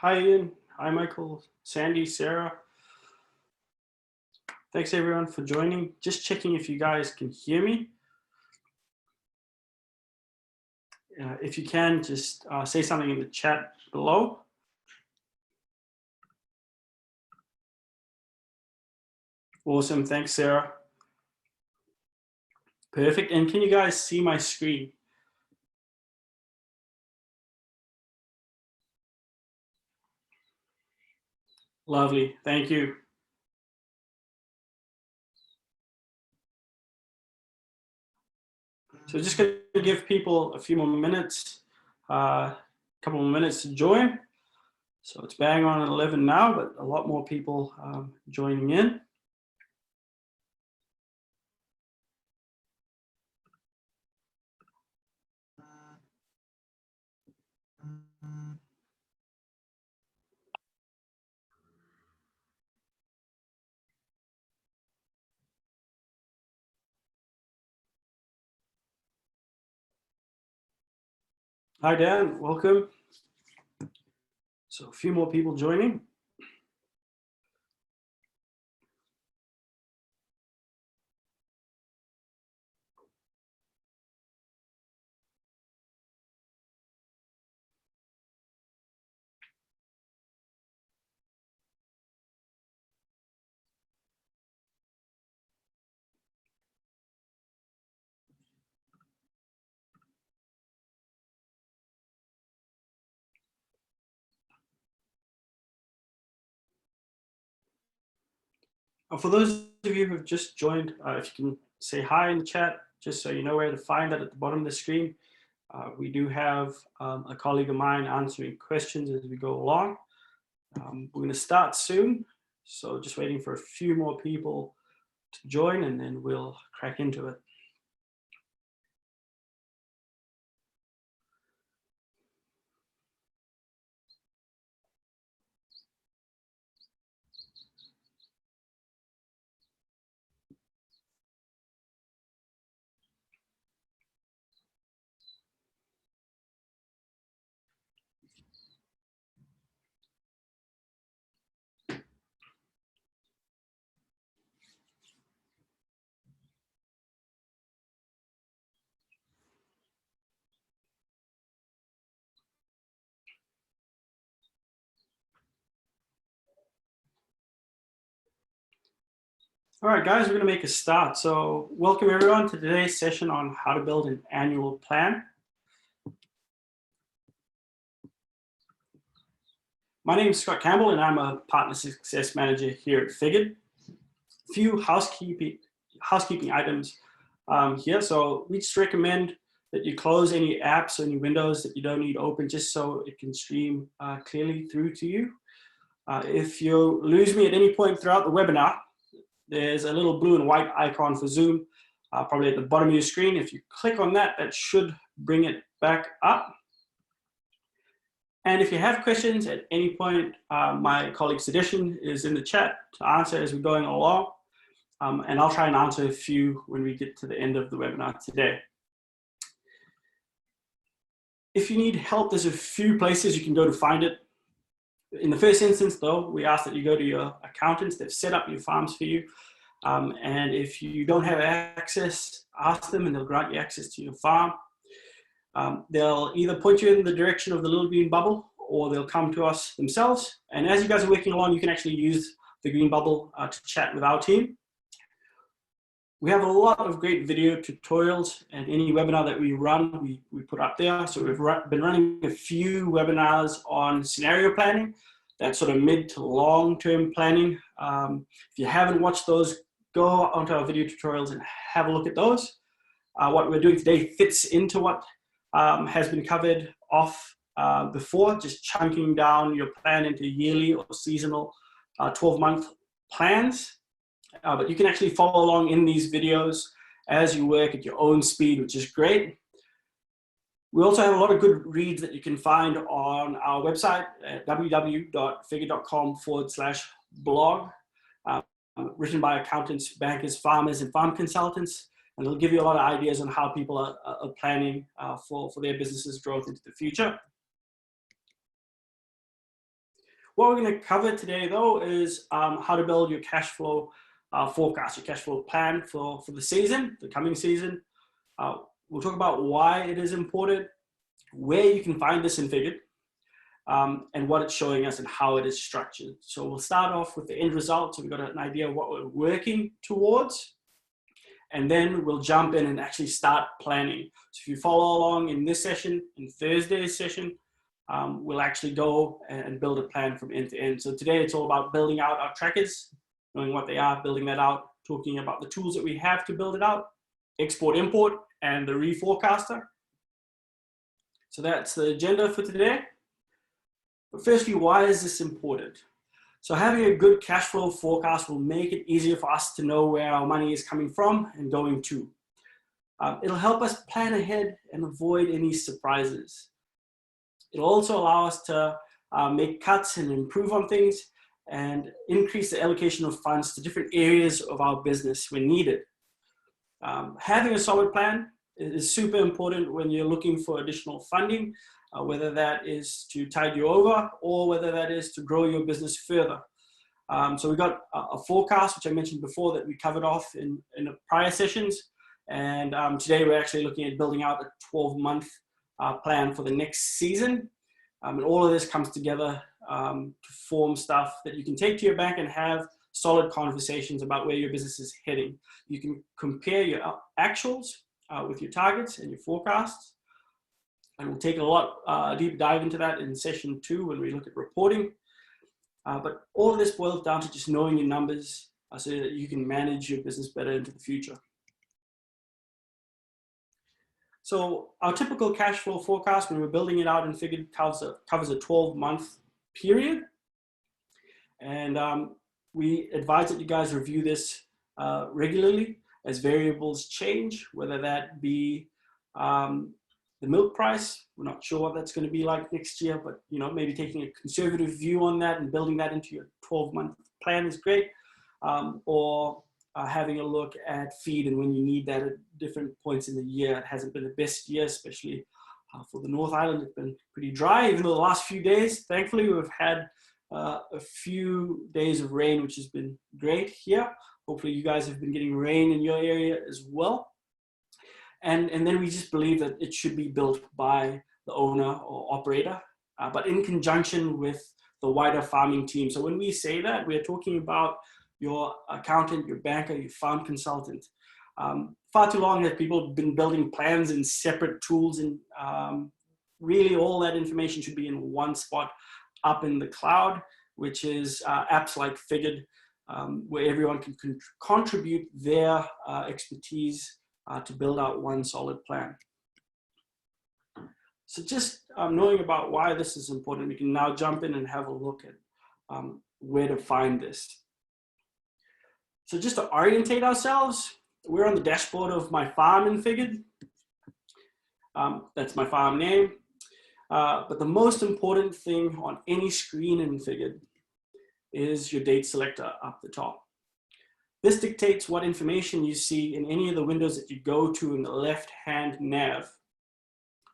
Hi, Ian. Hi, Michael, Sandy, Sarah. Thanks, everyone, for joining. Just checking if you guys can hear me. If you can, just say something in the chat below. Awesome. Thanks, Sarah. Perfect. And can you guys see my screen? Lovely. Thank you. So just going to give people a few more minutes, a couple more minutes to join. So it's bang on at 11 now, but a lot more people joining in. Hi, Dan. Welcome. So a few more people joining. For those of you who have just joined, if you can say hi in the chat, just so you know where to find it at the bottom of the screen. We do have a colleague of mine answering questions as we go along. We're going to start soon, so just waiting for a few more people to join, and then we'll crack into it. All right, guys, we're going to make a start. So welcome everyone to today's session on how to build an annual plan. My name is Scott Campbell, and I'm a Partner Success Manager here at Figured. A few housekeeping items here. So we just recommend that you close any apps or any windows that you don't need open, just so it can stream clearly through to you. If you lose me at any point throughout the webinar, there's a little blue and white icon for Zoom, probably at the bottom of your screen. If you click on that, that should bring it back up. And if you have questions at any point, my colleague Sudeshan is in the chat to answer as we're going along. And I'll try and answer a few when we get to the end of the webinar today. If you need help, there's a few places you can go to find it. In the first instance, though, we ask that you go to your accountants. They've set up your farms for you. And if you don't have access, ask them and they'll grant you access to your farm. They'll either point you in the direction of the little green bubble, or they'll come to us themselves. And as you guys are working along, you can actually use the green bubble to chat with our team. We have a lot of great video tutorials, and any webinar that we run, we put up there. So we've been running a few webinars on scenario planning, that sort of mid to long-term planning. If you haven't watched those, go onto our video tutorials and have a look at those. What we're doing today fits into what has been covered off before, just chunking down your plan into yearly or seasonal 12-month plans. But you can actually follow along in these videos as you work at your own speed, which is great. We also have a lot of good reads that you can find on our website at www.figure.com/blog, written by accountants, bankers, farmers, and farm consultants. And it'll give you a lot of ideas on how people are planning for their business's growth into the future. What we're going to cover today, though, is how to build your cash flow forecast, your cash flow plan for the season, the coming season. We'll talk about why it is important, where you can find this in Figured, and what it's showing us and how it is structured. So we'll start off with the end result, so we've got an idea of what we're working towards, and then we'll jump in and actually start planning. So if you follow along in this session, in Thursday's session, we'll actually go and build a plan from end to end. So today it's all about building out our trackers, knowing what they are, building that out, talking about the tools that we have to build it out, export, import, and the reforecaster. So that's the agenda for today. But firstly, why is this important? So having a good cash flow forecast will make it easier for us to know where our money is coming from and going to. It'll help us plan ahead and avoid any surprises. It'll also allow us to make cuts and improve on things and increase the allocation of funds to different areas of our business when needed. Having a solid plan is super important when you're looking for additional funding, whether that is to tide you over or whether that is to grow your business further. So we've got a forecast, which I mentioned before, that we covered off in the prior sessions. And today we're actually looking at building out a 12-month plan for the next season. And all of this comes together to form stuff that you can take to your bank and have solid conversations about where your business is heading. You can compare your actuals with your targets and your forecasts. And we'll take a lot deep dive into that in session 2 when we look at reporting. But all of this boils down to just knowing your numbers so that you can manage your business better into the future. So our typical cash flow forecast when we're building it out in Figured covers a 12-month period. And we advise that you guys review this regularly as variables change, whether that be the milk price. We're not sure what that's going to be like next year, but maybe taking a conservative view on that and building that into your 12-month plan is great. Or having a look at feed and when you need that at different points in the year. It hasn't been the best year, especially for the North Island. It's been pretty dry, even though the last few days, thankfully, we've had a few days of rain, which has been great here. Hopefully you guys have been getting rain in your area as well. And then we just believe that it should be built by the owner or operator, but in conjunction with the wider farming team. So when we say that, we're talking about your accountant, your banker, your farm consultant. Far too long have people been building plans in separate tools, and really all that information should be in one spot up in the cloud, which is apps like Figured, where everyone can contribute their expertise to build out one solid plan. So just knowing about why this is important, we can now jump in and have a look at where to find this. So just to orientate ourselves, we're on the dashboard of my farm in Figured. That's my farm name. But the most important thing on any screen in Figured is your date selector up the top. This dictates what information you see in any of the windows that you go to in the left-hand nav.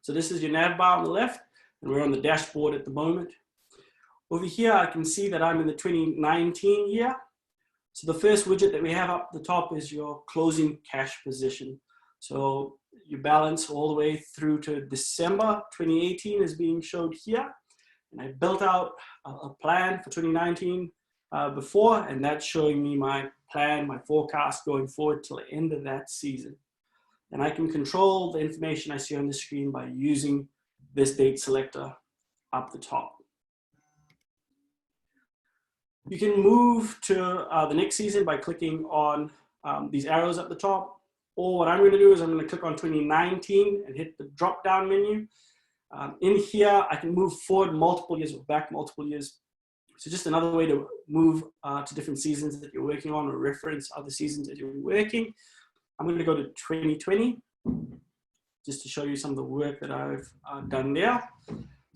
So this is your nav bar on the left, and we're on the dashboard at the moment. Over here, I can see that I'm in the 2019 year. So the first widget that we have up the top is your closing cash position. So your balance all the way through to December 2018 is being showed here. And I built out a plan for 2019 before, and that's showing me my plan, my forecast going forward till the end of that season. And I can control the information I see on the screen by using this date selector up the top. You can move to the next season by clicking on these arrows at the top. Or what I'm going to do is I'm going to click on 2019 and hit the drop-down menu. In here, I can move forward multiple years or back multiple years. So just another way to move to different seasons that you're working on or reference other seasons that you're working. I'm going to go to 2020 just to show you some of the work that I've done there.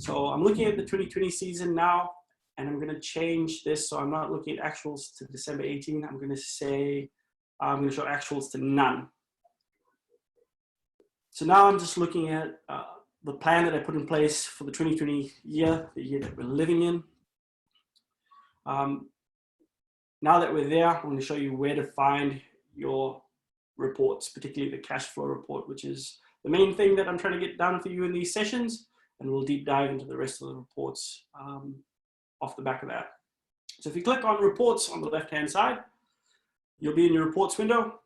So I'm looking at the 2020 season now, and I'm going to change this. So I'm not looking at actuals to December 18. I'm going to say, I'm going to show actuals to none. So now I'm just looking at the plan that I put in place for the 2020 year, the year that we're living in. Now that we're there, I'm going to show you where to find your reports, particularly the cash flow report, which is the main thing that I'm trying to get done for you in these sessions. And we'll deep dive into the rest of the reports off the back of that. So if you click on reports on the left-hand side, you'll be in your reports window.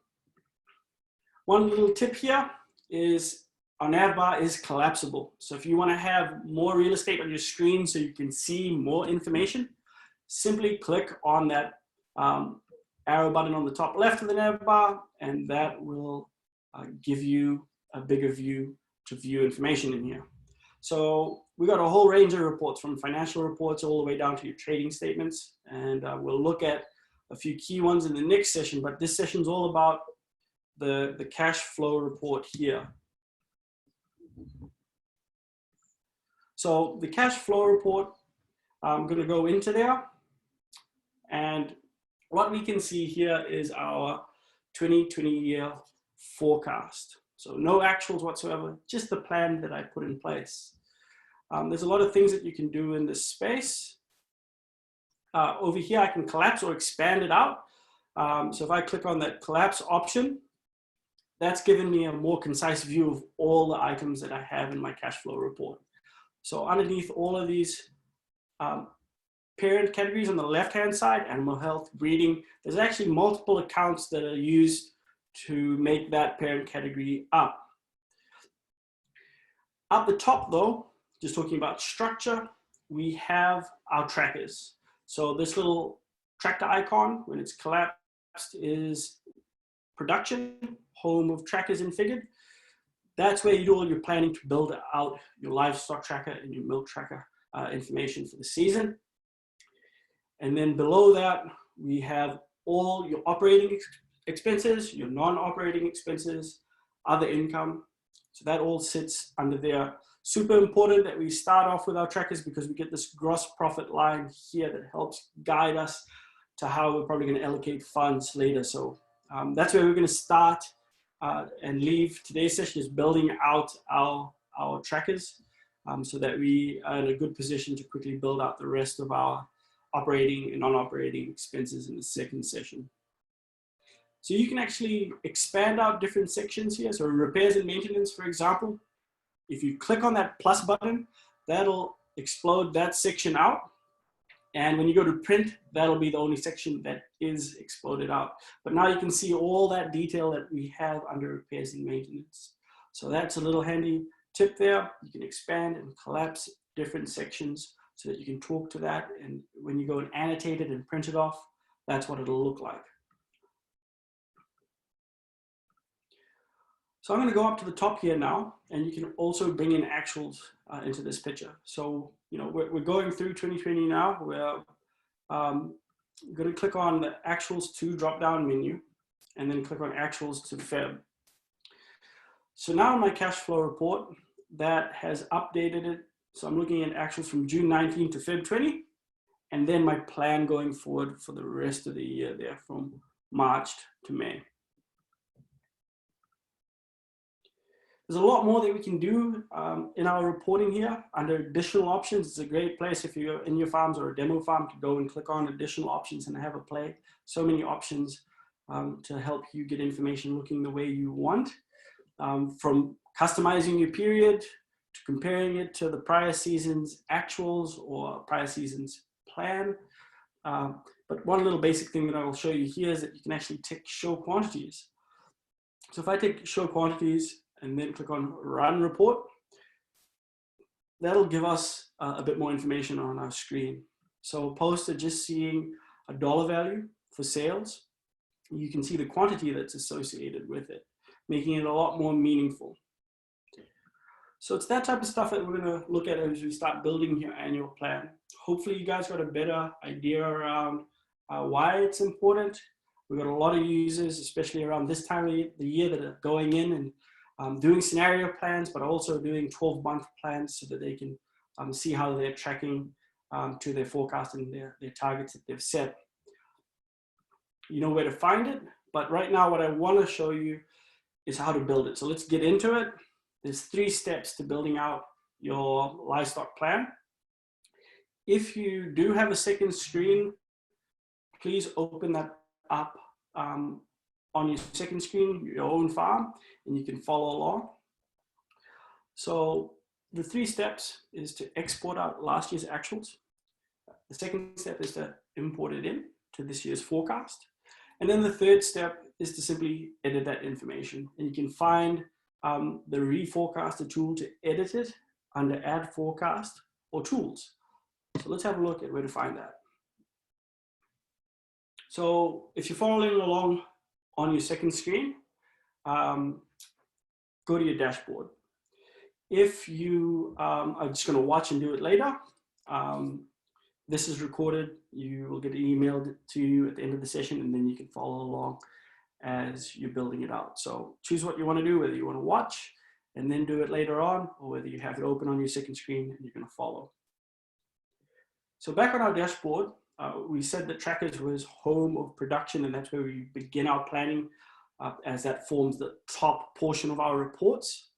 One little tip here is our nav bar is collapsible. So if you want to have more real estate on your screen so you can see more information, simply click on that arrow button on the top left of the nav bar, and that will give you a bigger view to view information in here. So we got a whole range of reports, from financial reports all the way down to your trading statements, and we'll look at a few key ones in the next session, but this session is all about the cash flow report here. So the cash flow report, I'm going to go into there, and what we can see here is our 2020 year forecast. So no actuals whatsoever, just the plan that I put in place. There's a lot of things that you can do in this space. Over here, I can collapse or expand it out. So if I click on that collapse option, that's given me a more concise view of all the items that I have in my cash flow report. So underneath all of these parent categories on the left-hand side, animal health, breeding, there's actually multiple accounts that are used to make that parent category up. Up the top though, just talking about structure, we have our trackers. So this little tractor icon, when it's collapsed, is production, home of trackers and figured. That's where you do all your planning to build out your livestock tracker and your milk tracker information for the season. And then below that, we have all your operating expenses, your non-operating expenses, other income. So that all sits under there. Super important that we start off with our trackers, because we get this gross profit line here that helps guide us to how we're probably going to allocate funds later. So that's where we're going to start and leave today's session, is building out our trackers so that we are in a good position to quickly build out the rest of our operating and non-operating expenses in the second session. So you can actually expand out different sections here. So repairs and maintenance, for example, if you click on that plus button, that'll explode that section out. And when you go to print, that'll be the only section that is exploded out. But now you can see all that detail that we have under repairs and maintenance. So that's a little handy tip there. You can expand and collapse different sections so that you can talk to that. And when you go and annotate it and print it off, that's what it'll look like. So I'm going to go up to the top here now, and you can also bring in actuals into this picture. So, you know, we're going through 2020 now. We're going to click on the actuals to drop-down menu, and then click on actuals to Feb. So now in my cash flow report, that has updated it. So I'm looking at actuals from June 19 to Feb 20, and then my plan going forward for the rest of the year there from March to May. There's a lot more that we can do in our reporting here under additional options. It's a great place if you're in your farms or a demo farm to go and click on additional options and have a play. So many options to help you get information looking the way you want. From customizing your period to comparing it to the prior season's actuals or prior season's plan. But one little basic thing that I will show you here is that you can actually tick show quantities. So if I take show quantities and then click on run report, that'll give us a bit more information on our screen. So opposed to just seeing a dollar value for sales, you can see the quantity that's associated with it, making it a lot more meaningful. So it's that type of stuff that we're going to look at as we start building your annual plan. Hopefully you guys got a better idea around why it's important. We've got a lot of users, especially around this time of the year, that are going in and doing scenario plans, but also doing 12-month plans so that they can see how they're tracking to their forecast and their targets that they've set. You know where to find it, but right now what I want to show you is how to build it. So let's get into it. There's 3 steps to building out your livestock plan. If you do have a second screen please open that up on your second screen, your own farm, and you can follow along. So the 3 steps is to export out last year's actuals. The second step is to import it in to this year's forecast. And then the third step is to simply edit that information. And you can find the reforecaster tool to edit it under Add Forecast or Tools. So let's have a look at where to find that. So if you're following along on your second screen, go to your dashboard. If you are just going to watch and do it later, this is recorded. You will get it emailed to you at the end of the session, and then you can follow along as you're building it out. So choose what you want to do, whether you want to watch and then do it later on, or whether you have it open on your second screen and you're going to follow. So back on our dashboard, we said that Trackers was home of production, and that's where we begin our planning, as that forms the top portion of our reports.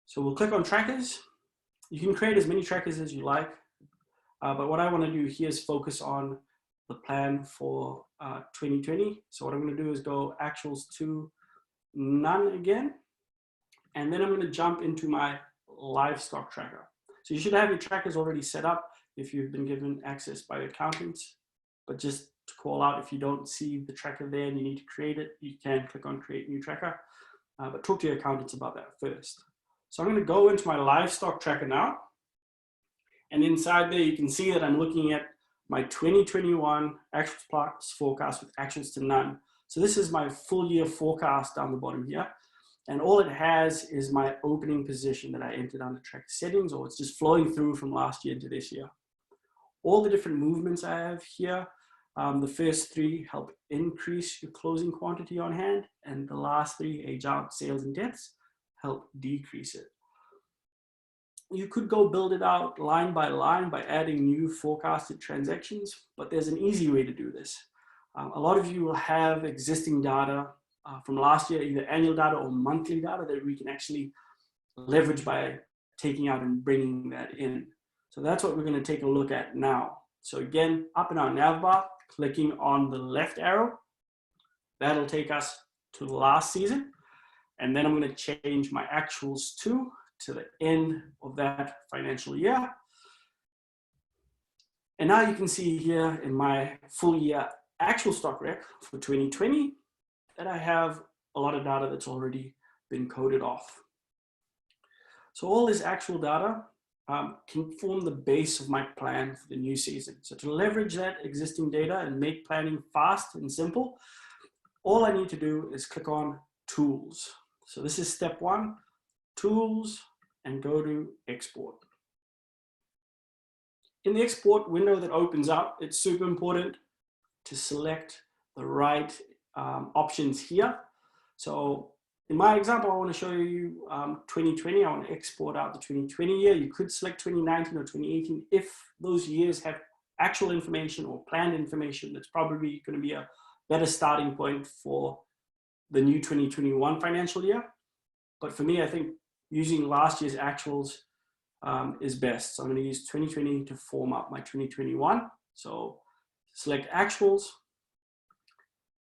So we'll click on Trackers. You can create as many trackers as you like, but what I want to do here is focus on the plan for 2020. So what I'm going to do is go actuals to none again, and then I'm going to jump into my livestock tracker. So you should have your trackers already set up if you've been given access by accountants, but just to call out, if you don't see the tracker there and you need to create it, you can click on create new tracker, but talk to your accountants about that first. So I'm going to go into my livestock tracker now, and inside there you can see that I'm looking at my 2021 actuals plus forecast with actuals to none. So this is my full year forecast down the bottom here, and all it has is my opening position that I entered under tracker settings, or it's just flowing through from last year to this year. All the different movements I have here, the first 3 help increase your closing quantity on hand, and the last 3, age out, sales, and debts, help decrease it. You could go build it out line by line by adding new forecasted transactions, but there's an easy way to do this. A lot of you will have existing data from last year, either annual data or monthly data, that we can actually leverage by taking out and bringing that in. So that's what we're going to take a look at now. So again, up in our nav bar, clicking on the left arrow, that'll take us to the last season. And then I'm going to change my actuals to the end of that financial year. And now you can see here in my full year actual stock rec for 2020 that I have a lot of data that's already been coded off. So all this actual data can form the base of my plan for the new season. So to leverage that existing data and make planning fast and simple, all I need to do is click on Tools. So this is step 1, Tools, and go to Export. In the export window that opens up, it's super important to select the right options here. So in my example, I want to show you 2020. I want to export out the 2020 year. You could select 2019 or 2018 if those years have actual information or planned information. That's probably going to be a better starting point for the new 2021 financial year. But for me, I think using last year's actuals is best. So I'm going to use 2020 to form up my 2021. So select actuals.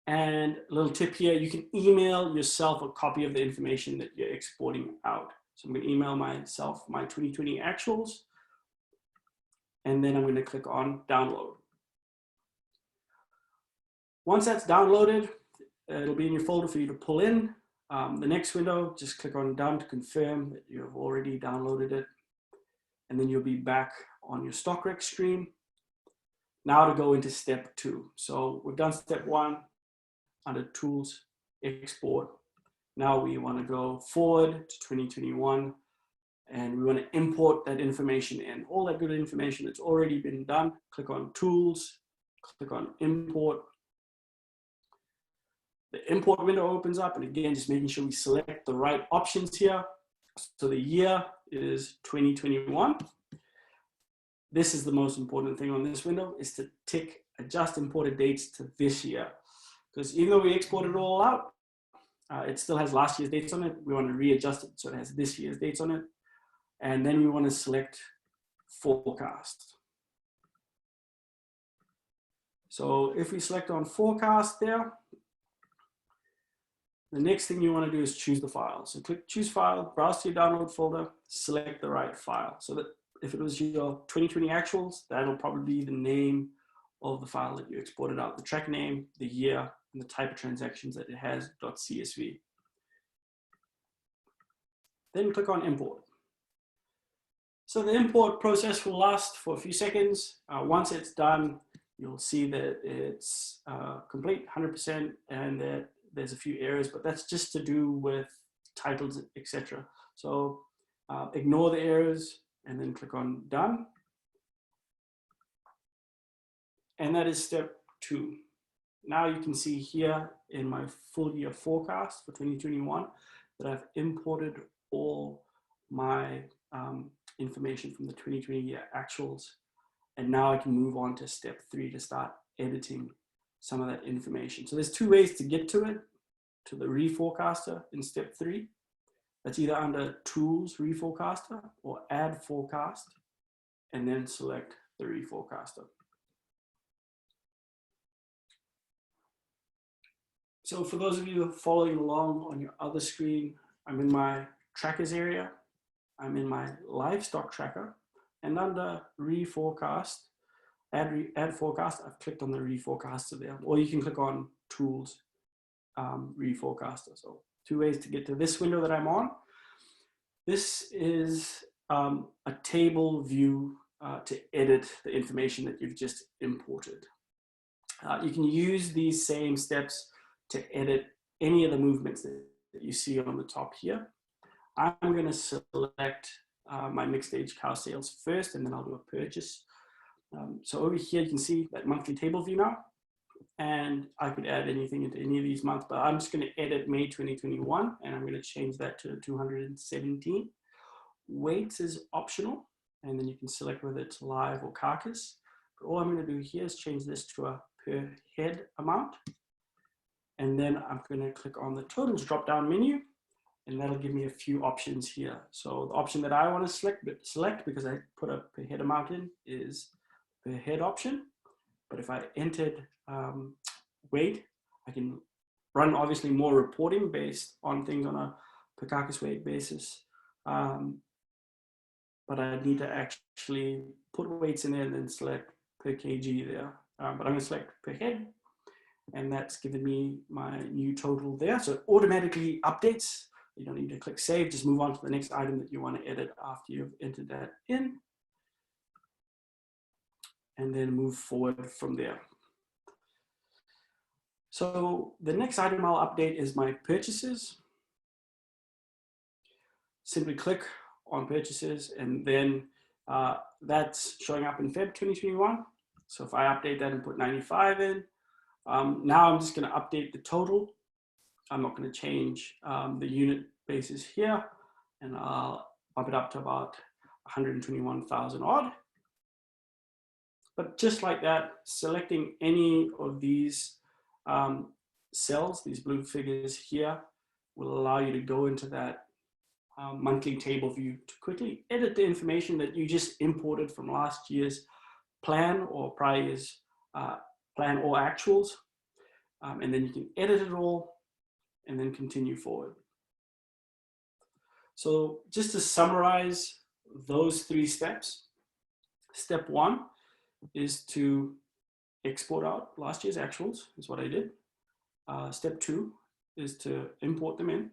And a little tip here, you can email yourself a copy of the information that you're exporting out. So I'm going to email myself my 2020 actuals, and then I'm going to click on download. Once that's downloaded, it'll be in your folder for you to pull in. The next window, just click on done to confirm that you have already downloaded it. And then you'll be back on your stock rec screen. Now to go into step 2. So we've done step 1. Under Tools, Export. Now we want to go forward to 2021, and we want to import that information in. All that good information that's already been done, click on Tools, click on Import. The import window opens up, and again, just making sure we select the right options here. So the year is 2021. This is the most important thing on this window, is to tick Adjust Imported Dates to this year. Because even though we exported it all out, it still has last year's dates on it. We want to readjust it so it has this year's dates on it. And then we want to select Forecast. So if we select on forecast there, the next thing you want to do is choose the file. So click choose file, browse to your download folder, select the right file. So that if it was your 2020 actuals, that'll probably be the name of the file that you exported out, the track name, the year, and the type of transactions that it has, .csv. Then click on import. So the import process will last for a few seconds. Once it's done, you'll see that it's complete 100% and that there's a few errors, but that's just to do with titles, etc. So ignore the errors and then click on done. And that is step 2. Now you can see here in my full year forecast for 2021 that I've imported all my information from the 2020 year actuals. And now I can move on to step 3 to start editing some of that information. So there's 2 ways to get to it, to the reforecaster in step 3. That's either under Tools, Reforecaster, or Add Forecast, and then select the reforecaster. So for those of you following along on your other screen, I'm in my trackers area. I'm in my livestock tracker, and under Reforecast, Add Forecast, I've clicked on the Reforecaster there, or you can click on Tools, Reforecaster. So 2 ways to get to this window that I'm on. This is a table view to edit the information that you've just imported. You can use these same steps to edit any of the movements that you see on the top here. I'm going to select my mixed age cow sales first, and then I'll do a purchase. So over here, you can see that monthly table view now, and I could add anything into any of these months, but I'm just going to edit May 2021, and I'm going to change that to 217. Weights is optional, and then you can select whether it's live or carcass. But all I'm going to do here is change this to a per head amount. And then I'm going to click on the totals drop-down menu, and that'll give me a few options here. So the option that I want to select because I put a per head amount in is per head option. But if I entered weight, I can run obviously more reporting based on things on a per carcass weight basis. But I need to actually put weights in there and then select per kg there. But I'm going to select per head. And that's given me my new total there. So it automatically updates. You don't need to click save, just move on to the next item that you want to edit after you've entered that in. And then move forward from there. So the next item I'll update is my purchases. Simply click on purchases, and then that's showing up in Feb 2021. So if I update that and put 95 in, now I'm just going to update the total. I'm not going to change the unit basis here, and I'll bump it up to about 121,000 odd. But just like that, selecting any of these cells, these blue figures here, will allow you to go into that monthly table view to quickly edit the information that you just imported from last year's plan or prior year's plan or actuals, and then you can edit it all and then continue forward. So just to summarize those 3 steps, step 1 is to export out last year's actuals, is what I did. Step 2 is to import them in,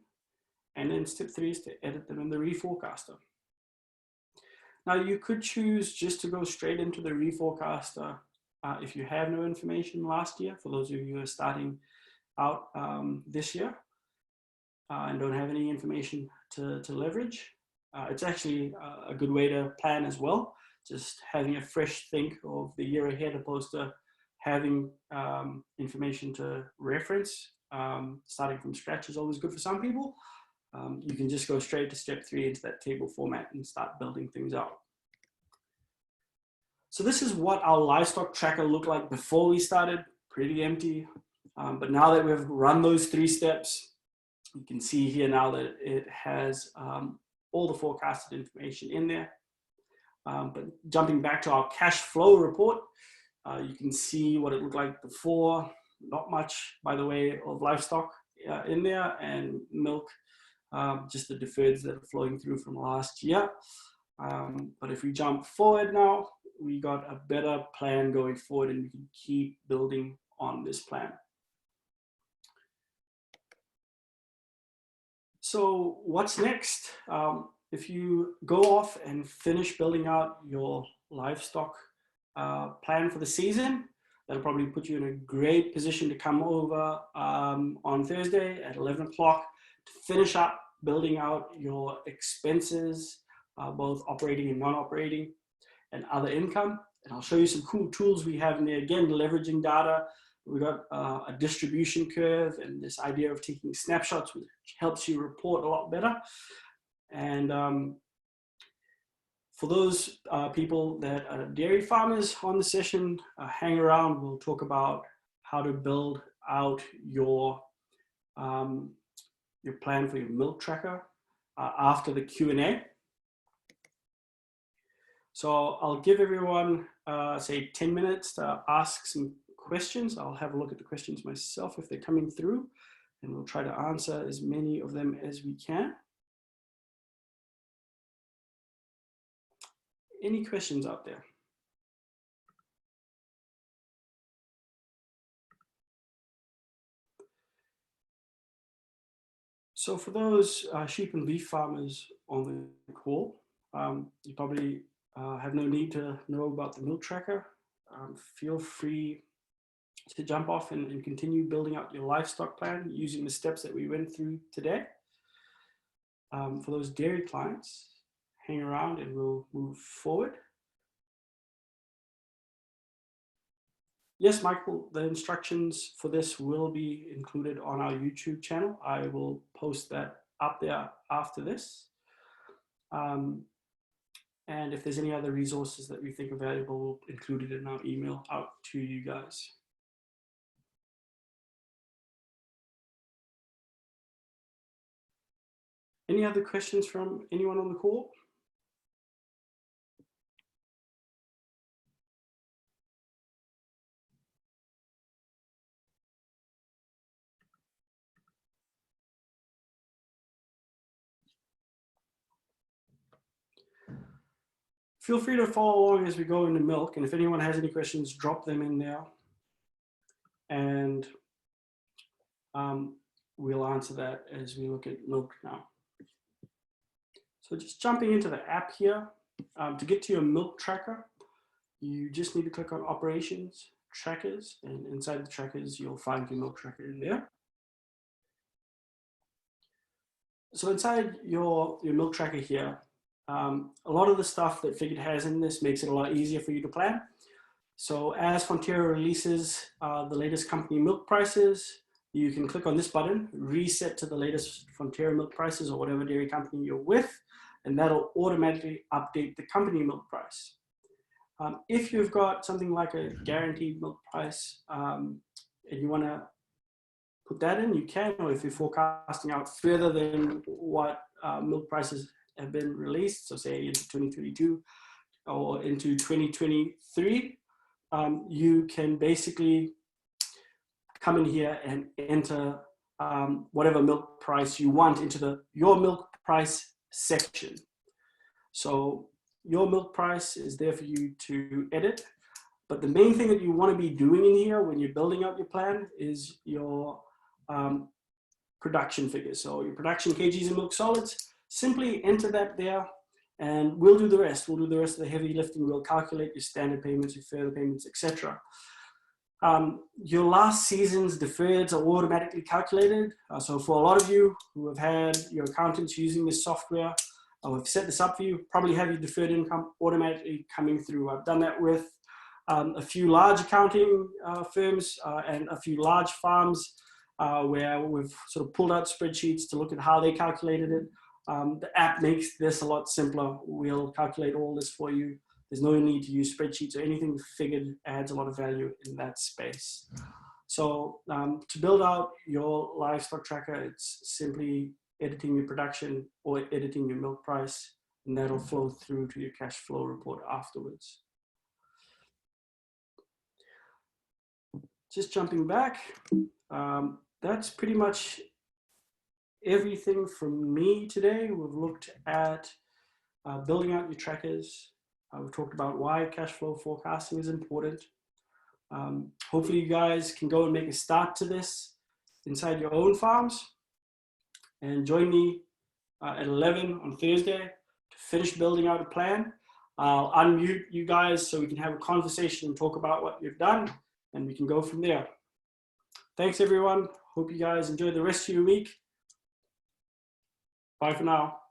and then step 3 is to edit them in the reforecaster. Now you could choose just to go straight into the reforecaster if you have no information last year, for those of you who are starting out this year and don't have any information to leverage. It's actually a good way to plan as well, just having a fresh think of the year ahead opposed to having information to reference. Starting from scratch is always good for some people. You can just go straight to step 3 into that table format and start building things out. So this is what our livestock tracker looked like before we started, pretty empty. But now that we've run those 3 steps, you can see here now that it has all the forecasted information in there. But jumping back to our cash flow report, You can see what it looked like before. Not much by the way of livestock in there, and milk, just the deferreds that are flowing through from last year. But if we jump forward now, we got a better plan going forward, and we can keep building on this plan. So what's next? If you go off and finish building out your livestock plan for the season, that'll probably put you in a great position to come over on Thursday at 11 o'clock to finish up building out your expenses, both operating and non-operating, and other income. And I'll show you some cool tools we have in there. Again, leveraging data. We've got a distribution curve and this idea of taking snapshots, which helps you report a lot better. And for those people that are dairy farmers on the session, hang around. We'll talk about how to build out your plan for your milk tracker after the Q&A. So I'll give everyone, say 10 minutes to ask some questions. I'll have a look at the questions myself if they're coming through, and we'll try to answer as many of them as we can. Any questions out there? So for those sheep and beef farmers on the call, you probably have no need to know about the milk tracker. Feel free to jump off and continue building out your livestock plan using the steps that we went through today. For those dairy clients, hang around and we'll move forward. Yes, Michael, the instructions for this will be included on our YouTube channel. I will post that up there after this. And if there's any other resources that we think are valuable, we'll include it in our email out to you guys. Any other questions from anyone on the call? Feel free to follow along as we go into milk, and if anyone has any questions, drop them in there, and we'll answer that as we look at milk now. So just jumping into the app here, to get to your milk tracker, you just need to click on Operations, Trackers, and inside the trackers, you'll find your milk tracker in there. So inside your milk tracker here, a lot of the stuff that Figured has in this makes it a lot easier for you to plan. So as Fonterra releases the latest company milk prices, you can click on this button, reset to the latest Fonterra milk prices or whatever dairy company you're with, and that'll automatically update the company milk price. If you've got something like a guaranteed milk price and you want to put that in, you can, or if you're forecasting out further than what milk prices have been released, so say into 2022 or into 2023, you can basically come in here and enter whatever milk price you want into your milk price section. So your milk price is there for you to edit, but the main thing that you want to be doing in here when you're building out your plan is your production figures. So your production kgs of milk solids, simply enter that there, and we'll do the rest. We'll do the rest of the heavy lifting. We'll calculate your standard payments, your further payments, etc. Your last season's deferreds are automatically calculated. So for a lot of you who have had your accountants using this software, or have set this up for you, probably have your deferred income automatically coming through. I've done that with a few large accounting firms and a few large farms where we've sort of pulled out spreadsheets to look at how they calculated it. The app makes this a lot simpler. We'll calculate all this for you. There's no need to use spreadsheets or anything. Figured adds a lot of value in that space. So to build out your livestock tracker, it's simply editing your production or editing your milk price, and that'll flow through to your cash flow report afterwards. just jumping back, that's pretty much everything from me today. We've looked at building out your trackers. We've talked about why cash flow forecasting is important. Hopefully you guys can go and make a start to this inside your own farms, and join me at 11 on Thursday to finish building out a plan. I'll unmute you guys so we can have a conversation and talk about what you've done, and we can go from there. Thanks everyone. Hope you guys enjoy the rest of your week. Bye for now.